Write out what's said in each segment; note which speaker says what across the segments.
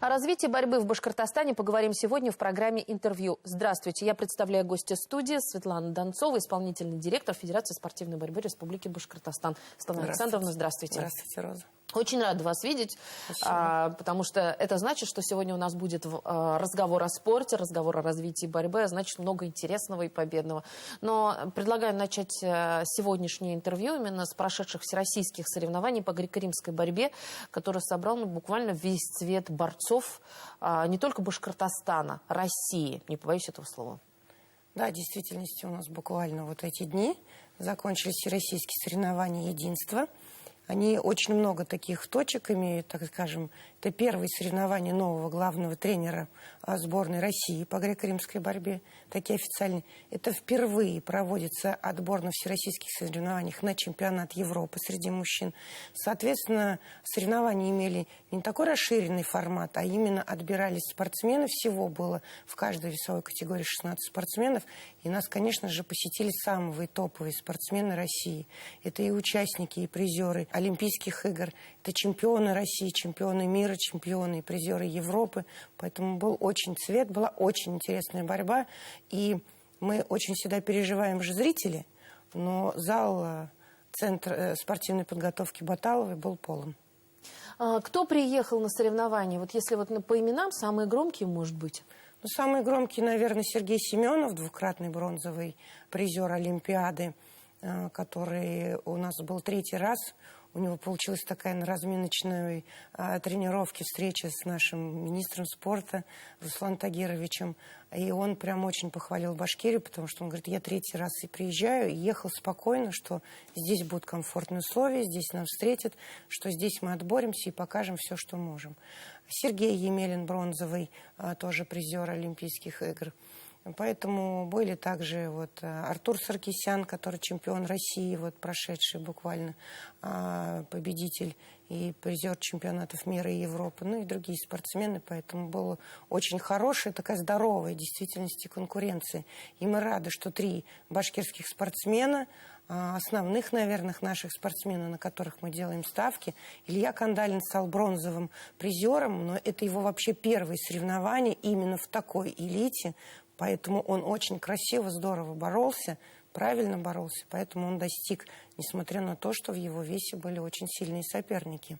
Speaker 1: О развитии борьбы в Башкортостане поговорим сегодня в программе «Интервью». Здравствуйте, я представляю гостя студии Светлана Донцова, исполнительный директор Федерации спортивной борьбы Республики Башкортостан. Светлана Александровна, здравствуйте.
Speaker 2: Здравствуйте, Роза.
Speaker 1: Очень рада вас видеть, потому что это значит, что сегодня у нас будет разговор о спорте, разговор о развитии борьбы, а значит много интересного и победного. Но предлагаю начать сегодняшнее интервью именно с прошедших всероссийских соревнований по греко-римской борьбе, который собрал буквально весь цвет борцов не только Башкортостана, России, не побоюсь этого слова.
Speaker 2: Да, в действительности у нас буквально вот эти дни закончились всероссийские соревнования единства. Они очень много таких точек имеют, так скажем. Это первые соревнования нового главного тренера сборной России по греко-римской борьбе, такие официальные. Это впервые проводится отбор на всероссийских соревнованиях на чемпионат Европы среди мужчин. Соответственно, соревнования имели не такой расширенный формат, а именно отбирались спортсмены. Всего было в каждой весовой категории 16 спортсменов. И нас, конечно же, посетили самые топовые спортсмены России. Это и участники, и призеры Олимпийских игр, это чемпионы России, чемпионы мира, чемпионы и призеры Европы. Поэтому был очень цвет, была очень интересная борьба. И мы очень всегда переживаем же зрители, но зал Центра спортивной подготовки Баталовой был полон.
Speaker 1: Кто приехал на соревнования? Вот если вот по именам, самые громкие, может быть?
Speaker 2: Ну, самый громкий, наверное, Сергей Семенов, двукратный бронзовый призер Олимпиады, который у нас был третий раз. У него получилась такая на разминочной тренировке встреча с нашим министром спорта Русланом Тагировичем. И он прям очень похвалил Башкирию, потому что он говорит, я третий раз и приезжаю, и ехал спокойно, что здесь будут комфортные условия, здесь нас встретят, что здесь мы отборемся и покажем все, что можем. Сергей Емелин, бронзовый, тоже призер Олимпийских игр. Поэтому были также вот Артур Саркисян, который чемпион России, вот прошедший буквально победитель и призер чемпионатов мира и Европы, ну и другие спортсмены. Поэтому была очень хорошая, такая здоровая в действительности конкуренция. И мы рады, что 3 башкирских спортсмена, основных, наверное, наших спортсменов, на которых мы делаем ставки. Илья Кандалин стал бронзовым призером, но это его вообще первые соревнования именно в такой элите. Поэтому он очень красиво, здорово боролся, правильно боролся. Поэтому он достиг, несмотря на то, что в его весе были очень сильные соперники.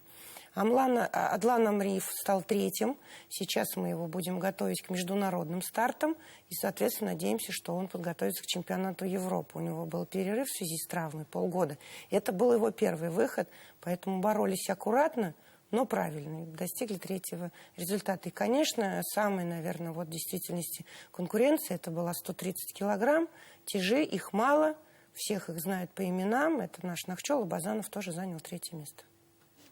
Speaker 2: Адлан Амриев стал 3-м. Сейчас мы его будем готовить к международным стартам. И, соответственно, надеемся, что он подготовится к чемпионату Европы. У него был перерыв в связи с травмой полгода. Это был его первый выход. Поэтому боролись аккуратно, но правильно, достигли 3-го результата. И, конечно, самая, наверное, вот в действительности конкуренция, это была 130 килограмм, тяжи, их мало, всех их знают по именам. Это наш Нахчол, Базанов тоже занял 3-е место.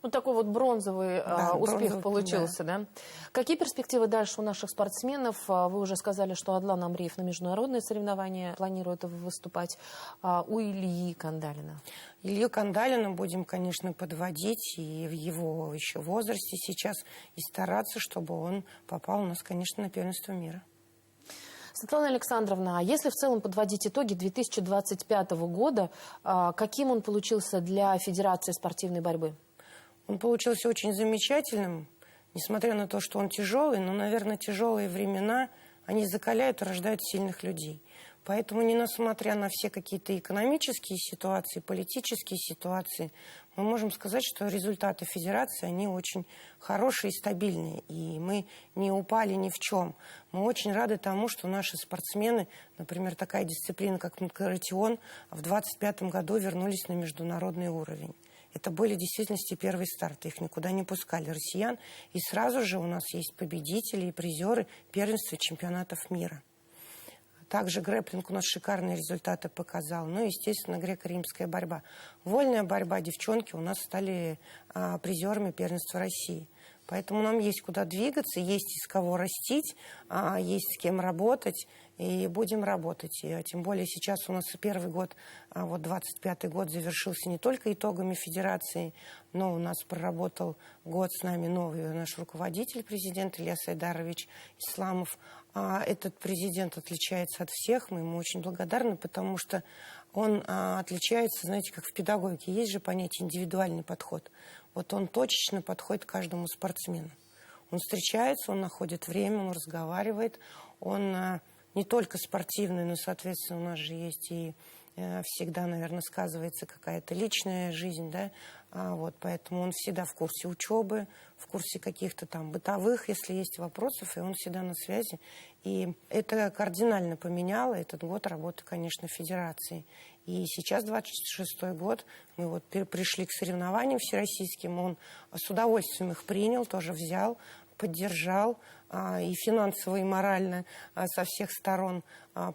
Speaker 1: Вот такой вот бронзовый успех получился, да. Какие перспективы дальше у наших спортсменов? Вы уже сказали, что Адлан Амриев на международные соревнования планирует выступать. У Ильи Кандалина?
Speaker 2: Илью Кандалина будем, конечно, подводить и в его еще возрасте сейчас, и стараться, чтобы он попал у нас, конечно, на первенство мира.
Speaker 1: Светлана Александровна, а если в целом подводить итоги 2025 года, каким он получился для Федерации спортивной борьбы?
Speaker 2: Он получился очень замечательным, несмотря на то, что он тяжелый, но, наверное, тяжелые времена, они закаляют и рождают сильных людей. Поэтому, несмотря на все какие-то экономические ситуации, политические ситуации, мы можем сказать, что результаты Федерации, они очень хорошие и стабильные. И мы не упали ни в чем. Мы очень рады тому, что наши спортсмены, например, такая дисциплина, как Мукаратион, в 2025 году вернулись на международный уровень. Это были в действительности первые старты, их никуда не пускали россиян. И сразу же у нас есть победители и призеры первенства и чемпионатов мира. Также грэпплинг у нас шикарные результаты показал. Ну, естественно, греко-римская борьба. Вольная борьба, девчонки у нас стали призерами первенства России. Поэтому нам есть куда двигаться, есть из кого растить, есть с кем работать, и будем работать. И, тем более сейчас у нас первый год, вот 25-й год завершился не только итогами Федерации, но у нас проработал год с нами новый наш руководитель, президент Илья Сайдарович Исламов. Этот президент отличается от всех, мы ему очень благодарны, потому что он отличается, знаете, как в педагогике, есть же понятие индивидуальный подход. Вот он точечно подходит к каждому спортсмену. Он встречается, он находит время, он разговаривает. Он не только спортивный, но, соответственно, у нас же есть и всегда, наверное, сказывается какая-то личная жизнь, да, вот, поэтому он всегда в курсе учебы, в курсе каких-то там бытовых, если есть вопросов, и он всегда на связи. И это кардинально поменяло этот год работы, конечно, федерации. И сейчас, 26-й год, мы вот пришли к соревнованиям всероссийским, он с удовольствием их принял, тоже взял, поддержал, и финансово, и морально со всех сторон.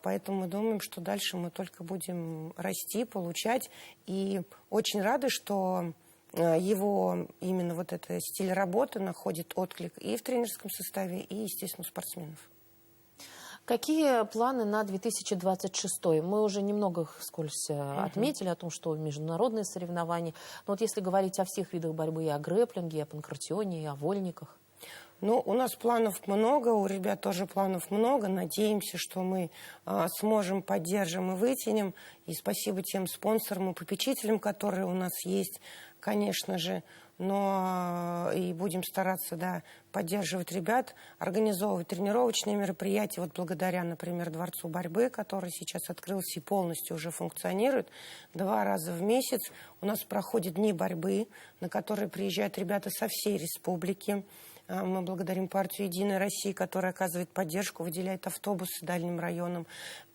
Speaker 2: Поэтому мы думаем, что дальше мы только будем расти, получать. И очень рады, что его именно вот этот стиль работы находит отклик и в тренерском составе, и, естественно, у спортсменов.
Speaker 1: Какие планы на 2026? Мы уже немного вскользь отметили о том, что международные соревнования. Но вот если говорить о всех видах борьбы, и о грэпплинге, и о панкратионе, и о вольниках.
Speaker 2: Ну, у нас планов много, у ребят тоже планов много. Надеемся, что мы сможем, поддержим и вытянем. И спасибо тем спонсорам и попечителям, которые у нас есть, конечно же. Но и будем стараться, да, поддерживать ребят, организовывать тренировочные мероприятия. Вот благодаря, например, Дворцу борьбы, который сейчас открылся и полностью уже функционирует, 2 раза в месяц у нас проходят дни борьбы, на которые приезжают ребята со всей республики. Мы благодарим партию «Единая Россия», которая оказывает поддержку, выделяет автобусы дальним районам.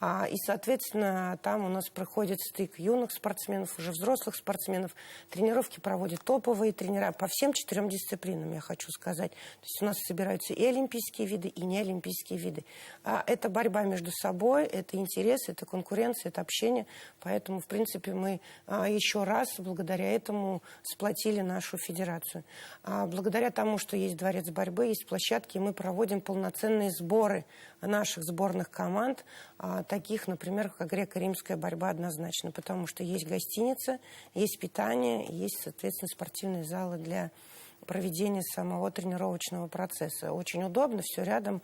Speaker 2: И, соответственно, там у нас проходит стык юных спортсменов, уже взрослых спортсменов. Тренировки проводят топовые тренера по всем 4 дисциплинам, я хочу сказать. То есть у нас собираются и олимпийские виды, и неолимпийские виды. Это борьба между собой, это интерес, это конкуренция, это общение. Поэтому, в принципе, мы еще раз благодаря этому сплотили нашу федерацию. Благодаря тому, что есть дворец борьбы, есть площадки, мы проводим полноценные сборы наших сборных команд, таких, например, как греко-римская борьба однозначно, потому что есть гостиница, есть питание, есть, соответственно, спортивные залы для проведения самого тренировочного процесса. Очень удобно, все рядом,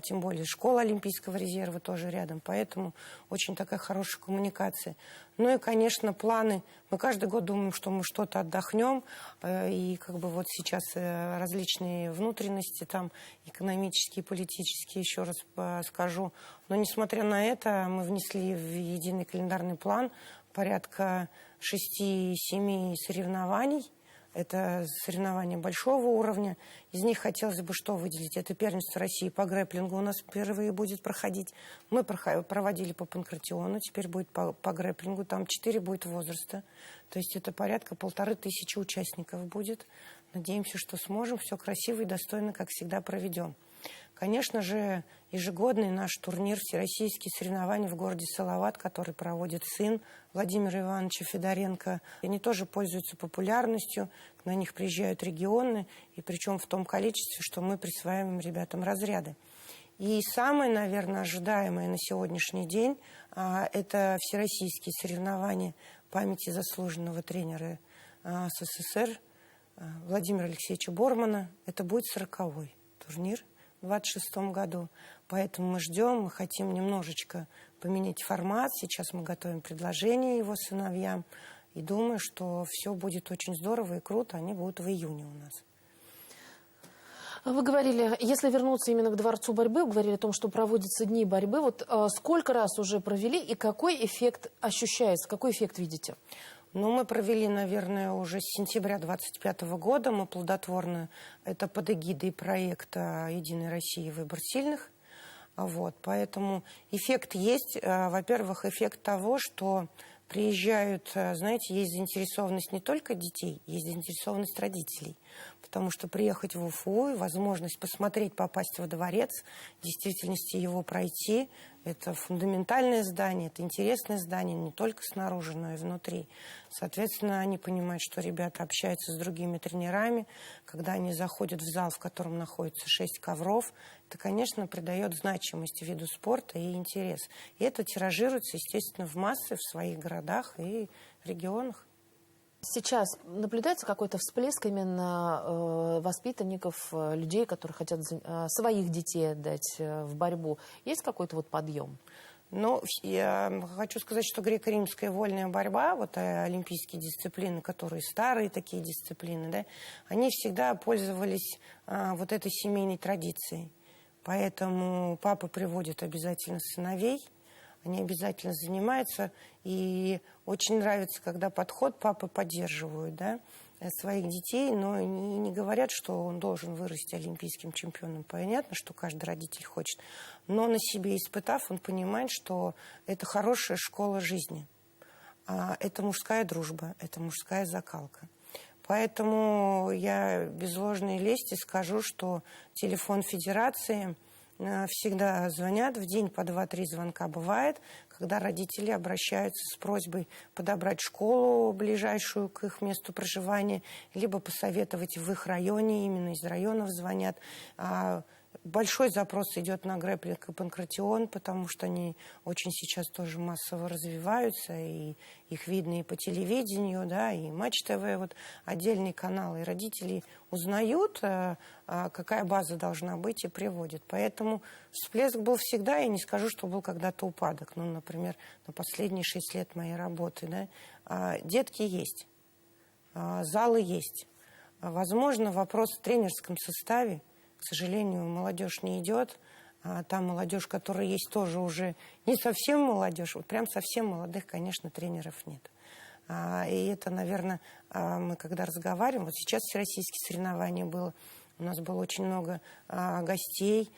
Speaker 2: тем более школа Олимпийского резерва тоже рядом, поэтому очень такая хорошая коммуникация. Ну и, конечно, планы. Мы каждый год думаем, что мы что-то отдохнем, и как бы вот сейчас различные внутренности, там экономические, политические, еще раз скажу. Но, несмотря на это, мы внесли в единый календарный план порядка 6-7 соревнований. Это соревнования большого уровня. Из них хотелось бы что выделить? Это первенство России по грэпплингу у нас впервые будет проходить. Мы проводили по панкратиону, теперь будет по грэпплингу. Там 4 будет возраста. То есть это порядка 1500 участников будет. Надеемся, что сможем. Все красиво и достойно, как всегда, проведем. Конечно же, ежегодный наш турнир всероссийские соревнования в городе Салават, который проводит сын Владимира Ивановича Федоренко. Они тоже пользуются популярностью, на них приезжают регионы, и причем в том количестве, что мы присваиваем ребятам разряды. И самое, наверное, ожидаемое на сегодняшний день это всероссийские соревнования памяти заслуженного тренера СССР Владимира Алексеевича Бормана. Это будет 40-й турнир в 2026 году. Поэтому мы ждем, мы хотим немножечко поменять формат. Сейчас мы готовим предложение его сыновьям. И думаю, что все будет очень здорово и круто. Они будут в июне у нас.
Speaker 1: Вы говорили, если вернуться именно к Дворцу борьбы, вы говорили о том, что проводятся дни борьбы. Вот сколько раз уже провели и какой эффект ощущается, какой эффект видите?
Speaker 2: Ну, мы провели, наверное, уже с сентября 2025 года. Мы плодотворно, это под эгидой проекта «Единой России. Выбор сильных». Вот, поэтому эффект есть. Во-первых, эффект того, что приезжают, знаете, есть заинтересованность не только детей, есть заинтересованность родителей. Потому что приехать в Уфу и возможность посмотреть, попасть во дворец, в действительности его пройти, это фундаментальное здание, это интересное здание не только снаружи, но и внутри. Соответственно, они понимают, что ребята общаются с другими тренерами. Когда они заходят в зал, в котором находится 6 ковров, это, конечно, придает значимость виду спорта и интерес. И это тиражируется, естественно, в массы, в своих городах и регионах.
Speaker 1: Сейчас наблюдается какой-то всплеск именно воспитанников, людей, которые хотят своих детей отдать в борьбу. Есть какой-то вот подъем?
Speaker 2: Ну, я хочу сказать, что греко-римская вольная борьба, вот олимпийские дисциплины, которые старые такие дисциплины, да, они всегда пользовались вот этой семейной традицией. Поэтому папа приводит обязательно сыновей, они обязательно занимаются. И очень нравится, когда подход папы поддерживают, да, своих детей, но не говорят, что он должен вырасти олимпийским чемпионом. Понятно, что каждый родитель хочет. Но на себе испытав, он понимает, что это хорошая школа жизни. Это мужская дружба, это мужская закалка. Поэтому я без ложной лести скажу, что телефон Федерации всегда звонят, в день по 2-3 звонка бывает, когда родители обращаются с просьбой подобрать школу, ближайшую к их месту проживания, либо посоветовать в их районе, именно из районов звонят. Большой запрос идет на грэпплинг и панкратион, потому что они очень сейчас тоже массово развиваются, и их видно и по телевидению, да, и Матч ТВ, вот отдельные каналы, и родители узнают, какая база должна быть, и приводят. Поэтому всплеск был всегда, я не скажу, что был когда-то упадок. Ну, например, на последние 6 лет моей работы, да, детки есть, залы есть. Возможно, вопрос в тренерском составе. К сожалению, молодежь не идет. Та молодежь, которая есть, тоже уже не совсем молодежь. Вот прям совсем молодых, конечно, тренеров нет. И это, наверное, мы когда разговариваем, вот сейчас всероссийские соревнования было, у нас было очень много гостей,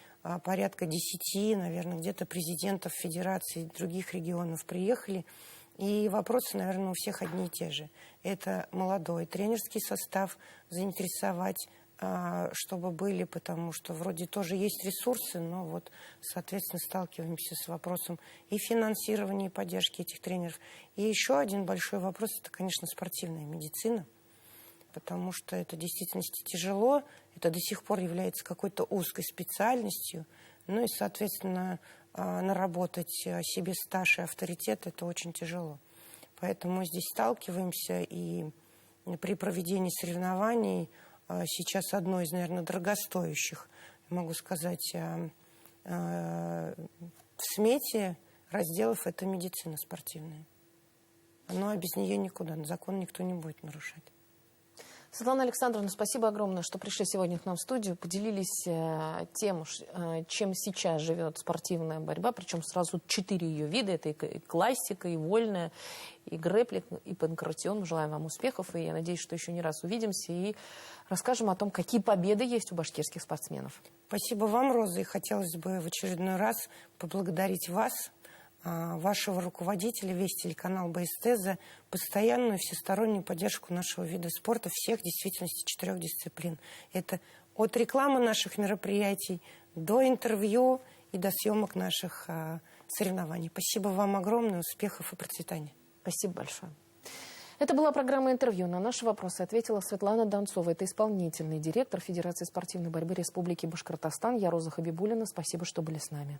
Speaker 2: порядка 10, наверное, где-то президентов федераций других регионов приехали. И вопросы, наверное, у всех одни и те же. Это молодой тренерский состав, заинтересовать, чтобы были, потому что вроде тоже есть ресурсы, но вот, соответственно, сталкиваемся с вопросом и финансирования, и поддержки этих тренеров. И еще один большой вопрос – это, конечно, спортивная медицина, потому что это в действительности тяжело, это до сих пор является какой-то узкой специальностью, ну и, соответственно, наработать себе стаж и авторитет – это очень тяжело. Поэтому мы здесь сталкиваемся, и при проведении соревнований сейчас одно из, наверное, дорогостоящих, могу сказать, в смете разделов – это медицина спортивная. Но без нее никуда, закон никто не будет нарушать.
Speaker 1: Светлана Александровна, спасибо огромное, что пришли сегодня к нам в студию, поделились тем, чем сейчас живет спортивная борьба, причем сразу 4 ее вида, это и классика, и вольная, и грэпплинг, и панкратион. Желаем вам успехов, и я надеюсь, что еще не раз увидимся и расскажем о том, какие победы есть у башкирских спортсменов.
Speaker 2: Спасибо вам, Роза, и хотелось бы в очередной раз поблагодарить вас, вашего руководителя, весь телеканал БСТ, за постоянную всестороннюю поддержку нашего вида спорта, всех в действительности 4 дисциплин. Это от рекламы наших мероприятий до интервью и до съемок наших соревнований. Спасибо вам огромное, успехов и процветания.
Speaker 1: Спасибо большое. Это была программа «Интервью». На наши вопросы ответила Светлана Донцова. Это исполнительный директор Федерации спортивной борьбы Республики Башкортостан. Я Роза Хабибуллина. Спасибо, что были с нами.